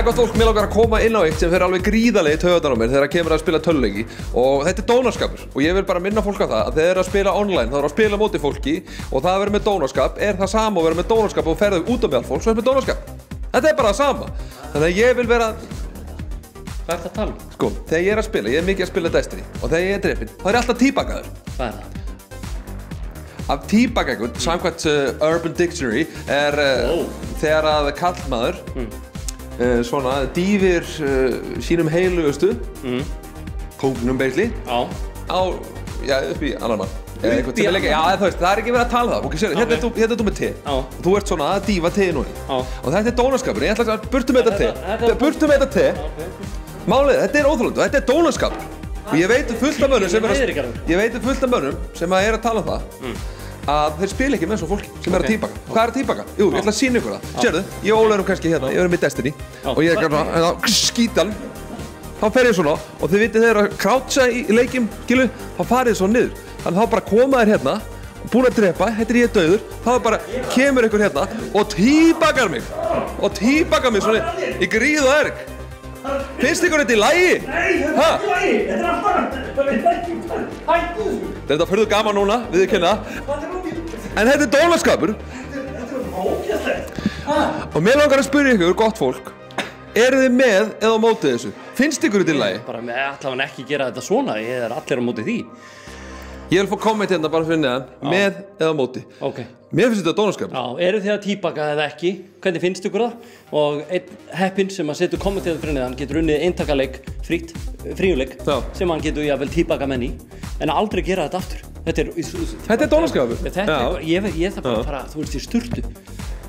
gott fólk, mér langar að koma inn á eitt sem fer alveg gríðarlega í taugarnar á mér þegar kemur að spila tölvuleiki og þetta er dónaskapur og ég vil bara minna fólk á það að þegar þeir eru að spila online þá eru að spila móti fólki og það að vera með dónaskap er það sama að vera með dónaskap og ferðu út á meðal fólk svo er með dónaskap. Þetta er bara það sama. Þannig að ég vil vera Hvað er það að tala um? Sko, þegar ég er að spila, ég er mikið að spila Destiny og þegar ég er drepinn, þá er ég alltaf tíbakaður. Hvað er það? Af tíbakagur, samkvæmt Urban Dictionary er þegar að karlmaður svona dýfir sínum heilugustu kóngnum basically já, upp í annan mann já, þú veist, það er ekki verið að tala það okay, hérna er þú með te og þú ert svona að dýfa teið núna og þetta er dónaskapur, ég ætla að burtu með þetta te málið, þetta er óþolandi og þetta er dónaskapur og ég veit fullt af mönnum sem er að tala um það að þeir spila ekki með svo fólki sem er að tíbaka. Hvað er að tíbaka? Jú, ég ætla að sýna ykkur það. Sérðu, ég og Óli erum kannski hérna, ég erum í Destiny og ég er hérna skítan þá fer ég svona og þið vitið þeir eru að croucha í leikjum, skilu, þá farið þið svo niður. Þannig þá bara koma þér hérna, búin að drepa, þetta er ég dauður, þá bara kemur ykkur hérna og tíbakar mig svona í gríð og erg. Finnst ykkur þetta í lagi? Nei, þetta er ekki í lagi, þetta er allt hættu þessu. Þetta er fyrir gaman núna, viðurkenna. En þetta er dónaskapur. Þetta er ógeðslegt. Og mér langar að spyrja ykkur, gott fólk, eru þið með eða á móti þessu? Finnst ykkur þetta í lagi? Bara með allavega ekki gera þetta svona, ég er allir á móti því. Ég vil fá komment hérna bara fyrir neðan, með eða á móti. Ok. Mér finnst þetta dónaskapur. Já, eru þið að tíbaka eða ekki? Hvernig finnst ykkur það? Og einn heppinn sem að setja komment hérna fyrir neðan getur unnið eintakaleik, fríuleik, sem hann getur jafnvel tíbaka menn í, en aldrei gera þetta aftur. Þetta er dónaskapur. Ég þarf bara að fara, þú veist, í sturtu,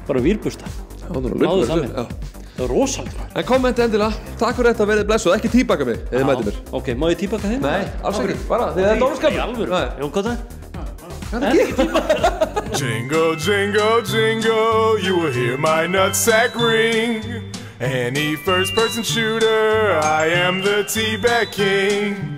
bara vírbusta. Náðu það með. Það er rosalega. En kommenti endilega, takk fyrir þetta, verið blessuð, ekki tíbaka mig, ef þið mætið mér. Ok, má ég tíbaka þig? Nei, alls ekki, bara, því það er dónaskapur. Í alvöru? Jú, hvað það? Jingle, jingle, jingle, you will hear my nutsack ring. Any first-person shooter, I am the T-Bag King.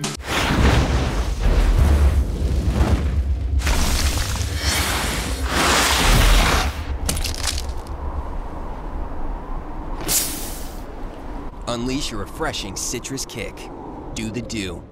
Unleash your refreshing citrus kick. Do the do.